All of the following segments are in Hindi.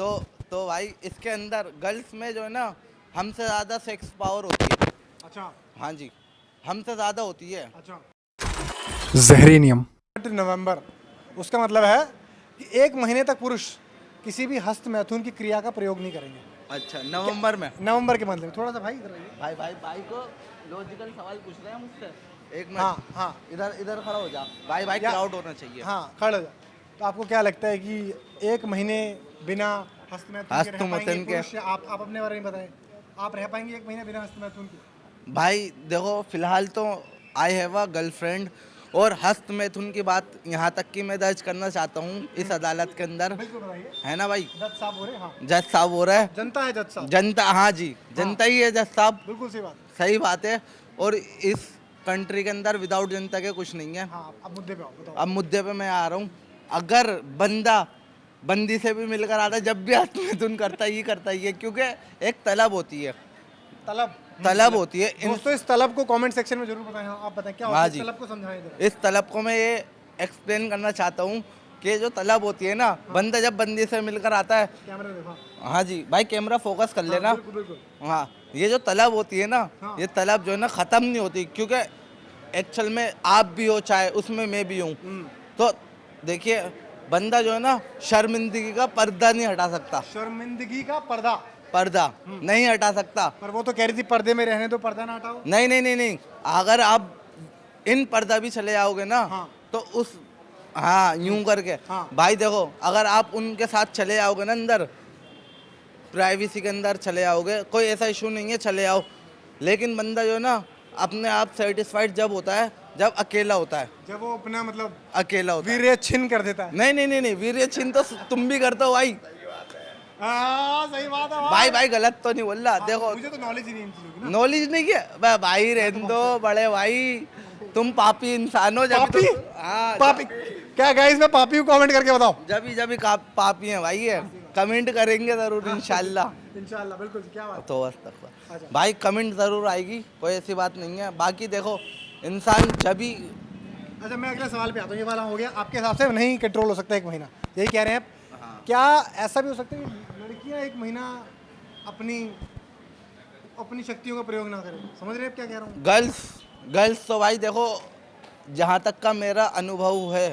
तो तो भाई इसके अंदर गर्ल्स में जो है ना हमसे ज़्यादा सेक्स पावर होती है। अच्छा हाँ जी, हमसे ज़्यादा होती है। अच्छा। जहरी नियम। 8 नवंबर, उसका मतलब है कि 1 महीने तक पुरुष किसी भी हस्त मैथुन की क्रिया का प्रयोग नहीं करेंगे। अच्छा, नवंबर में। नवंबर के मतलब थोड़ा सा भाई इधर आइए। भाई भाई भाई को लॉजिकल सवाल पूछ रहे हैं मुझसे। एक हाँ मिनट, हाँ इधर इधर खड़ा हो जा भाई, भाई या- क्राउड होना चाहिए। हाँ खड़े हो जाओ। तो आपको क्या लगता है कि 1 महीने बिना हस्त मैथुन के हस्त रह पाएंगे मैथुन के? पुरुष? या आप अपने बारे में बताएं, आप रह पाएंगे 1 महीने बिना हस्त मैथुन के? भाई देखो, फिलहाल तो आई हैव अ गर्लफ्रेंड, और हस्त मैथुन की बात यहाँ तक कि मैं दर्ज करना चाहता हूँ इस अदालत के अंदर, बिल्कुल बताइए। है ना भाई? जज साहब हो रहे हैं, हाँ। जज साहब हो रहा है, जनता है जज साहब। जनता, हाँ जी, जनता ही है जज साहब। बिल्कुल सही बात। सही बात है। और इस कंट्री के अंदर विदाउट जनता के कुछ नहीं है। हाँ अब मुद्दे पे आओ, बताओ। अब मुद्दे पे मैं आ रहा हूँ। अगर बंदा बंदी से भी मिलकर आता है, जब भी हस्त मैथुन करता ही है, क्योंकि एक तलब होती है, तलब तलब होती है। दोस्तों इस तलब को कमेंट सेक्शन में जरूर बताएं। हाँ, आप बताएं क्या होता हाँ है इस जी। तलब को, समझाएं जरा। इस तलब को मैं ये एक्सप्लेन करना चाहता हूँ कि जो तलब होती है ना, बंदा जब बंदी से मिलकर आता है। कैमरे में देखो। हाँ जी भाई, कैमरा फोकस कर लेना। बिल्कुल बिल्कुल। हाँ, ये जो तलब होती है ना, हाँ। ये तलब जो है ना ख़त्म नहीं होती, क्योंकि एक्चुअल में आप भी हो चाहे उसमें मैं भी हूँ। तो देखिए, बंदा जो है ना शर्मिंदगी का पर्दा नहीं हटा सकता, शर्मिंदगी का पर्दा पर्दा नहीं हटा सकता। पर वो तो कह रही थी पर्दे में रहने दो, पर्दा ना हटाओ। नहीं नहीं नहीं नहीं, अगर आप इन पर्दा भी चले जाओगे ना, हाँ। तो उस, हाँ यूं करके, हाँ। भाई देखो, अगर आप उनके साथ चले जाओगे ना अंदर, प्राइवेसी के अंदर चले जाओगे, कोई ऐसा इशू नहीं है, चले आओ। लेकिन बंदा जो है ना अपने आप सेटिस्फाइड जब होता है, जब अकेला होता है, जब वो अपना मतलब अकेला होता है। वीर्य छिन कर देता है। नहीं नहीं नहीं नहीं, वीर्य छिन तो तुम भी करते हो भाई। सही बात है भाई भाई गलत तो नहीं बोल रहा। देखो, मुझे तो नॉलेज ही नहीं इन चीजों की ना। नॉलेज नहीं किया भाई, रहने दो बड़े भाई, तुम पापी इंसान हो। जब पापी? हाँ, पापी क्या गाइस, मैं पापी हूँ? कमेंट करके बताओ। जब पापी हैं भाई, ये कमेंट करेंगे जरूर इंशाल्लाह। इंशाल्लाह बिल्कुल। क्या बात। तो बस तक भाई कमेंट ज़रूर आएगी, कोई ऐसी बात नहीं है। बाकी देखो, इंसान जब भी, अच्छा मैं अगले सवाल पे आता हूँ। ये वाला हो गया, आपके हिसाब से नहीं कंट्रोल हो सकता 1 महीना, यही कह रहे हैं आप? क्या ऐसा भी हो सकता है कि लड़कियां 1 महीना अपनी अपनी शक्तियों का प्रयोग ना करें? समझ रहे हैं आप क्या कह रहा हूँ? गर्ल्स तो भाई देखो, जहाँ तक का मेरा अनुभव है,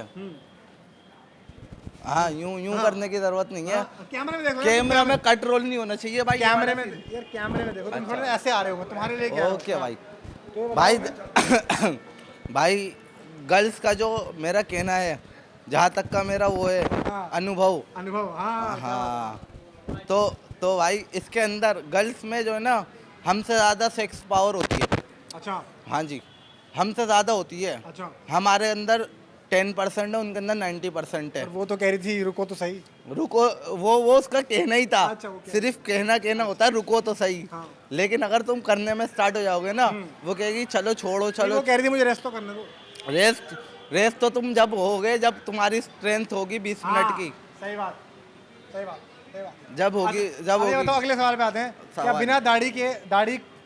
हाँ यूं करने की ज़रूरत नहीं है। कैमरे में देखो। कैमरा में कंट्रोल नहीं होना चाहिए भाई। कैमरे में यार, कैमरे में देखो। तुम थोड़े ऐसे आ रहे हो, तुम्हारे लिए क्या? ओके भाई। तो भाई भाई गर्ल्स का जो मेरा कहना है, जहाँ तक का मेरा वो है अनुभव, अनुभव। हाँ हाँ, तो भाई इसके अंदर गर्ल्स में जो है ना हमसे ज़्यादा सेक्स पावर होती है। अच्छा हाँ जी, हमसे ज़्यादा होती है। अच्छा। हमारे अंदर 10% है, उनके अंदर 90% है। पर वो तो कह रही थी रुको तो सही। रुको, वो उसका कहना ही था। अच्छा, वो कहना। सिर्फ कहना होता है, रुको तो सही। हाँ। लेकिन अगर तुम करने में स्टार्ट हो जाओगे ना, वो कहेगी चलो छोड़ो वो चलो। कह रही थी मुझे रेस्ट तो करने दो। रेस्ट तो तुम जब होगे, जब तुम्हारी स्ट्रेंथ होगी 20 मिनट की, सही बात सही बात सही बात। जब होगी, जब अरे होगी। बताओ, अगले सवाल पे आते हैं। क्या सवाल। बिना दाढ़ी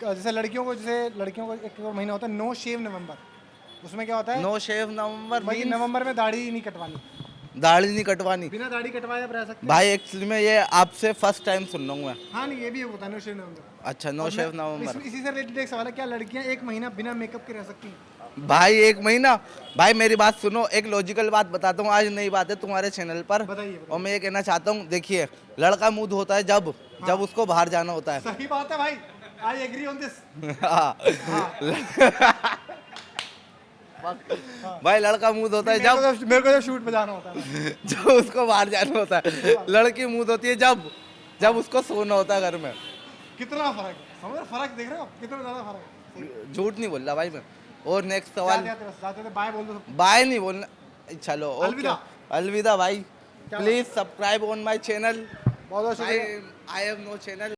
जैसे लड़कियों को 1 महीना होता है नो शेव नवंबर, उसमें क्या होता है? नो शेव नवंबर भाई मीन्स नवंबर में दाढ़ी नहीं कटवानी, दाढ़ी नहीं कटवानी। बिना दाढ़ी कटवाए आप रह सकते हैं। भाई एक्चुअली में ये आपसे फर्स्ट टाइम सुन रहा हूँ मैं। हाँ नहीं, ये भी होता है नो शेव नवंबर। अच्छा, नो शेव नवंबर। इसी से रिलेटेड एक सवाल है, क्या लड़कियां 1 महीना बिना मेकअप के रह सकती हैं? भाई 1 महीना, भाई मेरी बात सुनो, एक लॉजिकल बात बताता हूँ, आज नई बात है तुम्हारे चैनल पर। बताइए। और मैं ये कहना चाहता हूँ, देखिए, लड़का मूड होता है जब उसको बाहर जाना होता है। सही बात है भाई, आई एग्री ऑन दिस। भाई लड़का मूड होता है मेरे को जब शूट पे जाना होता है जब उसको बाहर जाना होता है। लड़की मूड होती है जब उसको सोना होता है घर में। कितना फर्क है, समझ रहे? फर्क देख रहे हो कितना ज्यादा फर्क है। झूठ नहीं बोल रहा भाई मैं। और नेक्स्ट सवाल। जाते बाय बोल दो। बाय नहीं बोलना, चलो ओके, अलविदा। अलविदा भाई। Please subscribe on my channel. बहुत बहुत शुक्रिया। I have no channel.